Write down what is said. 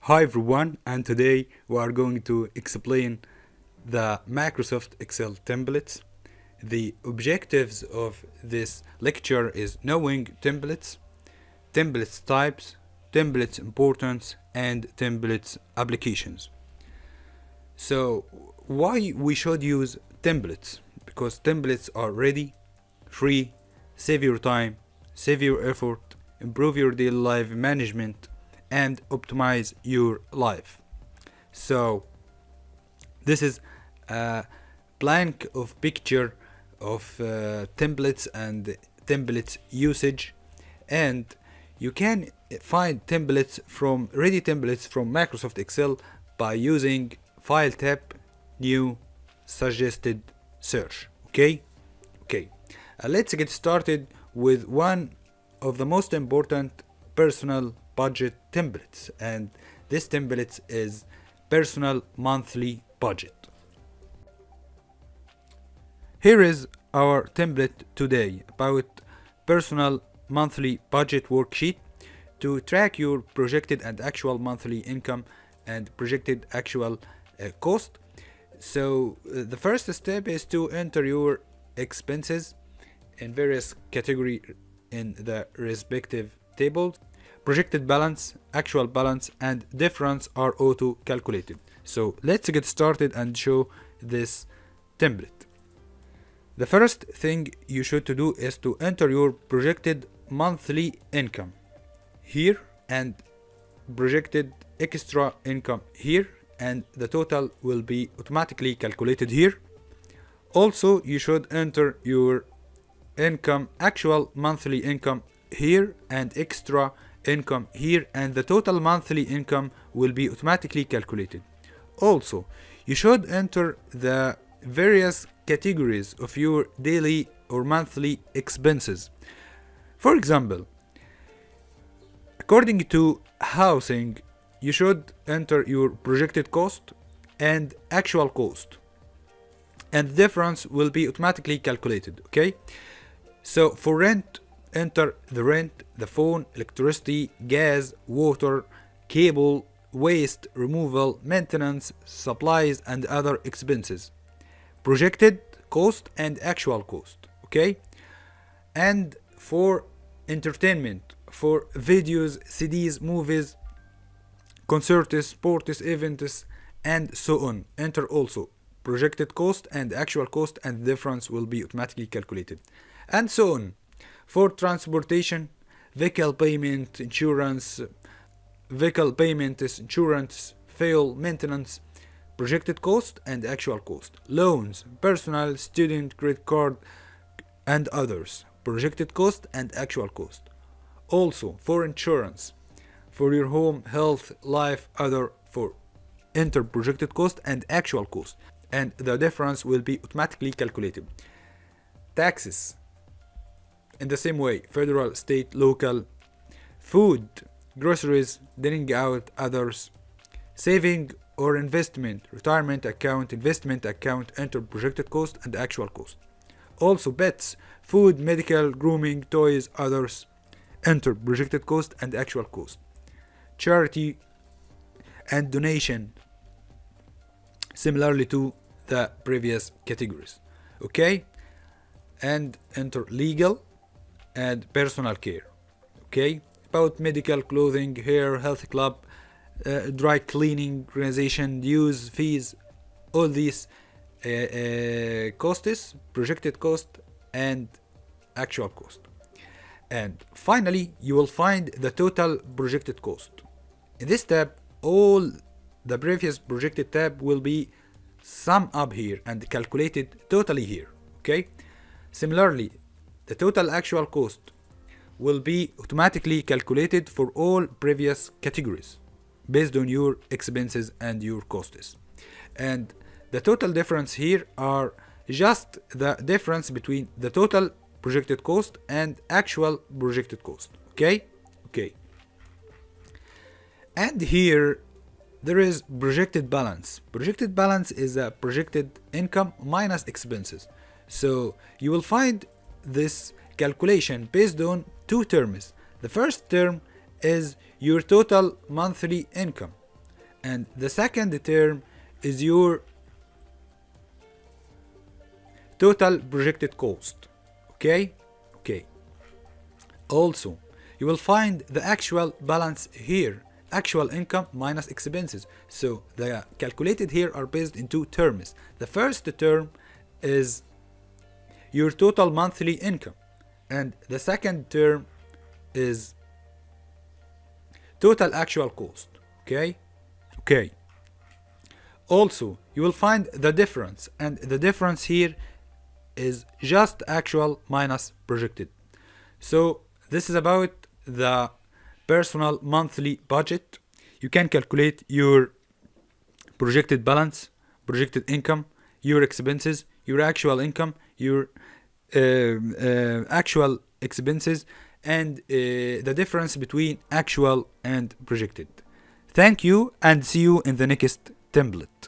Hi everyone, and today we are going to explain the Microsoft Excel templates. The objectives of this lecture is knowing templates, templates types, templates importance, and templates applications. So why we should use templates? Because templates are ready, free, save your time, save your effort, improve your daily life management, and optimize your life. So this is a blank of picture of templates and templates usage, and you can find templates from ready templates from Microsoft Excel by using File tab, New, Suggested Search. Okay. Let's get started with one of the most important personal budget templates, and this template is personal monthly budget. Here is our template today about personal monthly budget worksheet to track your projected and actual monthly income and projected actual cost. So the first step is to enter your expenses in various categories in the respective tables. Projected balance, actual balance, and difference are auto calculated. So let's get started and show this template. The first thing you should to do is to enter your projected monthly income here and projected extra income here, and the total will be automatically calculated here. Also, you should enter your income, actual monthly income here and extra income here, and the total monthly income will be automatically calculated. Also, you should enter the various categories of your daily or monthly expenses. For example, according to housing, you should enter your projected cost and actual cost, and the difference will be automatically calculated. Okay, so for rent, enter the rent, the phone, electricity, gas, water, cable, waste removal, maintenance, supplies, and other expenses. Projected cost and actual cost. Okay, and for entertainment, for videos, CDs, movies, concerts, sports, events, and so on, enter also projected cost and actual cost, and the difference will be automatically calculated, and so on. For transportation, vehicle payment, insurance, fuel, maintenance, projected cost and actual cost. Loans, personal, student, credit card, and others, projected cost and actual cost. Also, for insurance, for your home, health, life, other, for enter projected cost and actual cost, and the difference will be automatically calculated. Taxes, in the same way, federal, state, local. Food, groceries, dining out, others. Saving or investment, retirement account, investment account, enter projected cost and actual cost. Also pets, food, medical, grooming, toys, others, enter projected cost and actual cost. Charity and donation, similarly to the previous categories. Okay, and enter legal and personal care. Okay, about medical, clothing, hair, health club, dry cleaning, organization, dues, fees, all these costs, projected cost and actual cost. And finally, you will find the total projected cost. In this tab, all the previous projected tab will be summed up here and calculated totally here. Okay, similarly, the total actual cost will be automatically calculated for all previous categories based on your expenses and your costs. And the total difference here are just the difference between the total projected cost and actual projected cost. Okay. And here there is projected balance. Projected balance is a projected income minus expenses. So you will find this calculation based on two terms. The first term is your total monthly income. and the second term is your total projected cost. Okay. Also, you will find the actual balance here, actual income minus expenses. So the calculated here are based in two terms. The first term is your total monthly income, and the second term is total actual cost. Okay. Also, you will find the difference, and the difference here is just actual minus projected. So this is about the personal monthly budget. You can calculate your projected balance, projected income, your expenses, your actual income, your actual expenses, and the difference between actual and projected. Thank you, and see you in the next template.